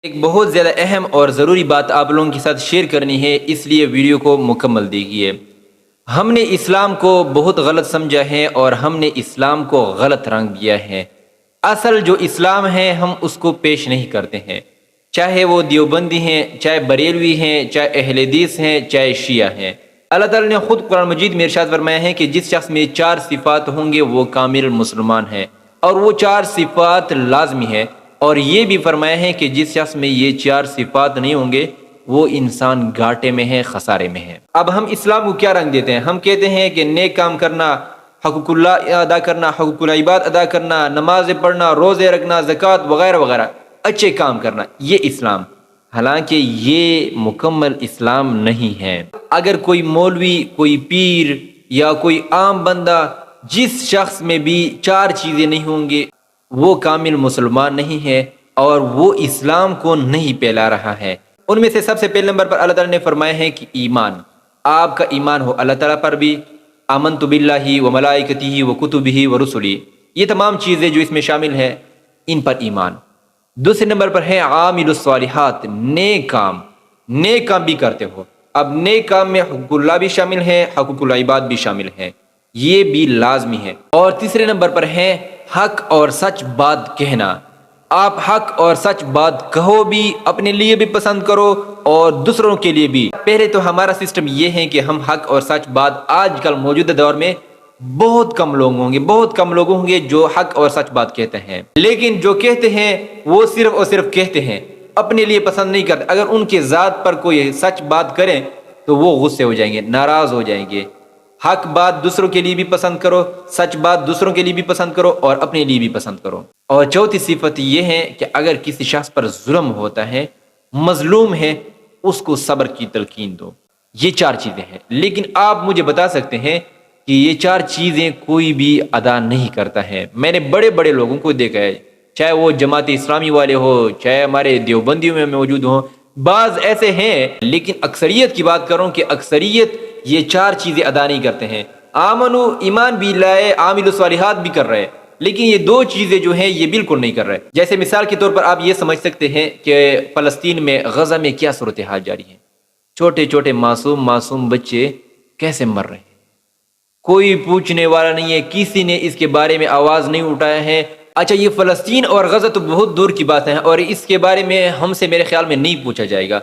ایک بہت زیادہ اہم اور ضروری بات آپ لوگوں کے ساتھ شیئر کرنی ہے، اس لیے ویڈیو کو مکمل دیکھیے۔ ہم نے اسلام کو بہت غلط سمجھا ہے اور ہم نے اسلام کو غلط رنگ دیا ہے۔ اصل جو اسلام ہے ہم اس کو پیش نہیں کرتے ہیں، چاہے وہ دیوبندی ہیں، چاہے بریلوی ہیں، چاہے اہل حدیث ہیں، چاہے شیعہ ہیں۔ اللہ تعالیٰ نے خود قرآن مجید میں ارشاد فرمایا ہے کہ جس شخص میں 4 صفات ہوں گے وہ کامل مسلمان ہے، اور وہ 4 صفات لازمی ہے۔ اور یہ بھی فرمایا ہے کہ جس شخص میں یہ 4 صفات نہیں ہوں گے وہ انسان گھاٹے میں ہے، خسارے میں ہے۔ اب ہم اسلام کو کیا رنگ دیتے ہیں؟ ہم کہتے ہیں کہ نیک کام کرنا، حقوق اللہ ادا کرنا، حقوق العباد ادا کرنا، نماز پڑھنا، روزے رکھنا، زکوٰۃ وغیرہ وغیرہ، اچھے کام کرنا، یہ اسلام۔ حالانکہ یہ مکمل اسلام نہیں ہے۔ اگر کوئی مولوی، کوئی پیر یا کوئی عام بندہ جس شخص میں بھی 4 چیزیں نہیں ہوں گے وہ کامل مسلمان نہیں ہے اور وہ اسلام کو نہیں پھیلا رہا ہے۔ ان میں سے سب سے پہلے نمبر پر اللہ تعالیٰ نے فرمایا ہے کہ ایمان، آپ کا ایمان ہو اللہ تعالیٰ پر بھی، آمنت باللہ و ملائکتہ و کتبہ و رسلہ، یہ تمام چیزیں جو اس میں شامل ہیں ان پر ایمان۔ دوسرے نمبر پر ہے عامل الصالحات، نیک کام، نیک کام بھی کرتے ہو۔ اب نیک کام میں حقوق اللہ بھی شامل ہے، حقوق العباد بھی شامل ہے، یہ بھی لازمی ہے۔ اور تیسرے نمبر پر ہے حق اور سچ بات کہنا، آپ حق اور سچ بات کہو بھی، اپنے لیے بھی پسند کرو اور دوسروں کے لیے بھی۔ پہلے تو ہمارا سسٹم یہ ہے کہ ہم حق اور سچ بات، آج کل موجودہ دور میں بہت کم لوگ ہوں گے، بہت کم لوگ ہوں گے جو حق اور سچ بات کہتے ہیں، لیکن جو کہتے ہیں وہ صرف اور صرف کہتے ہیں، اپنے لیے پسند نہیں کرتے۔ اگر ان کے ذات پر کوئی سچ بات کریں تو وہ غصے ہو جائیں گے، ناراض ہو جائیں گے۔ حق بات دوسروں کے لیے بھی پسند کرو، سچ بات دوسروں کے لیے بھی پسند کرو اور اپنے لیے بھی پسند کرو۔ اور چوتھی صفت یہ ہے کہ اگر کسی شخص پر ظلم ہوتا ہے، مظلوم ہے، اس کو صبر کی تلقین دو۔ یہ 4 چیزیں ہیں، لیکن آپ مجھے بتا سکتے ہیں کہ یہ 4 چیزیں کوئی بھی ادا نہیں کرتا ہے۔ میں نے بڑے بڑے لوگوں کو دیکھا ہے، چاہے وہ جماعت اسلامی والے ہو، چاہے ہمارے دیوبندیوں میں موجود ہوں، بعض ایسے ہیں، لیکن اکثریت کی بات کروں کہ اکثریت یہ 4 چیزیں ادا نہیں کرتے ہیں۔ آمنو، ایمان بھی لائے، عامل الصالحات بھی کر رہے، لیکن یہ 2 چیزیں جو ہیں یہ بالکل نہیں کر رہے۔ جیسے مثال کے طور پر آپ یہ سمجھ سکتے ہیں کہ فلسطین میں، غزہ میں کیا صورتحال جاری ہے، چھوٹے چھوٹے معصوم بچے کیسے مر رہے ہیں، کوئی پوچھنے والا نہیں ہے، کسی نے اس کے بارے میں آواز نہیں اٹھایا ہے۔ اچھا، یہ فلسطین اور غزہ تو بہت دور کی بات ہے اور اس کے بارے میں ہم سے میرے خیال میں نہیں پوچھا جائے گا۔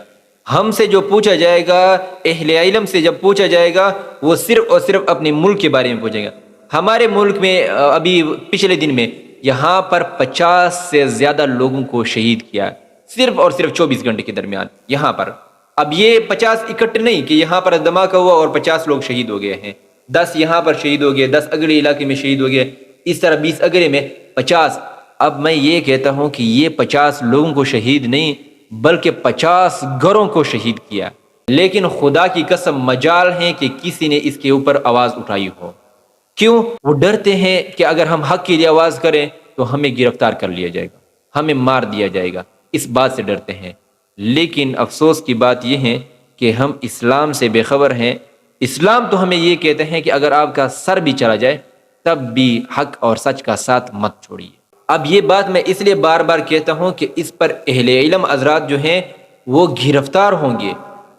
ہم سے جو پوچھا جائے گا، اہل علم سے جب پوچھا جائے گا، وہ صرف اور صرف اپنے ملک کے بارے میں پوچھے گا۔ ہمارے ملک میں ابھی پچھلے دن میں یہاں پر 50 سے زیادہ لوگوں کو شہید کیا، صرف اور صرف 24 گھنٹے کے درمیان یہاں پر۔ اب یہ 50 اکٹھے نہیں کہ یہاں پر دھماکہ ہوا اور 50 لوگ شہید ہو گئے ہیں، 10 یہاں پر شہید ہو گئے، 10 اگلے علاقے میں شہید ہو گئے، اس طرح 20 اگلے میں 50۔ اب میں یہ کہتا ہوں کہ یہ 50 لوگوں کو شہید نہیں بلکہ 50 گھروں کو شہید کیا، لیکن خدا کی قسم مجال ہے کہ کسی نے اس کے اوپر آواز اٹھائی ہو۔ کیوں؟ وہ ڈرتے ہیں کہ اگر ہم حق کے لیے آواز کریں تو ہمیں گرفتار کر لیا جائے گا، ہمیں مار دیا جائے گا، اس بات سے ڈرتے ہیں۔ لیکن افسوس کی بات یہ ہے کہ ہم اسلام سے بے خبر ہیں۔ اسلام تو ہمیں یہ کہتے ہیں کہ اگر آپ کا سر بھی چلا جائے تب بھی حق اور سچ کا ساتھ مت چھوڑیے۔ اب یہ بات میں اس لیے بار بار کہتا ہوں کہ اس پر اہل علم حضرات جو ہیں وہ گرفتار ہوں گے،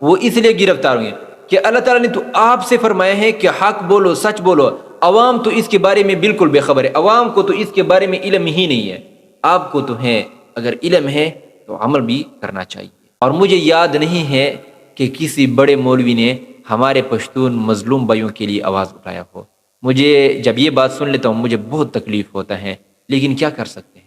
وہ اس لیے گرفتار ہوں گے کہ اللہ تعالیٰ نے تو آپ سے فرمایا ہے کہ حق بولو، سچ بولو۔ عوام تو اس کے بارے میں بالکل بے خبر ہے، عوام کو تو اس کے بارے میں علم ہی نہیں ہے۔ آپ کو تو ہے، اگر علم ہے تو عمل بھی کرنا چاہیے۔ اور مجھے یاد نہیں ہے کہ کسی بڑے مولوی نے ہمارے پشتون مظلوم بھائیوں کے لیے آواز اٹھایا ہو۔ مجھے جب یہ بات سن لیتا ہوں مجھے بہت تکلیف ہوتا ہے، لیکن کیا کر سکتے ہیں۔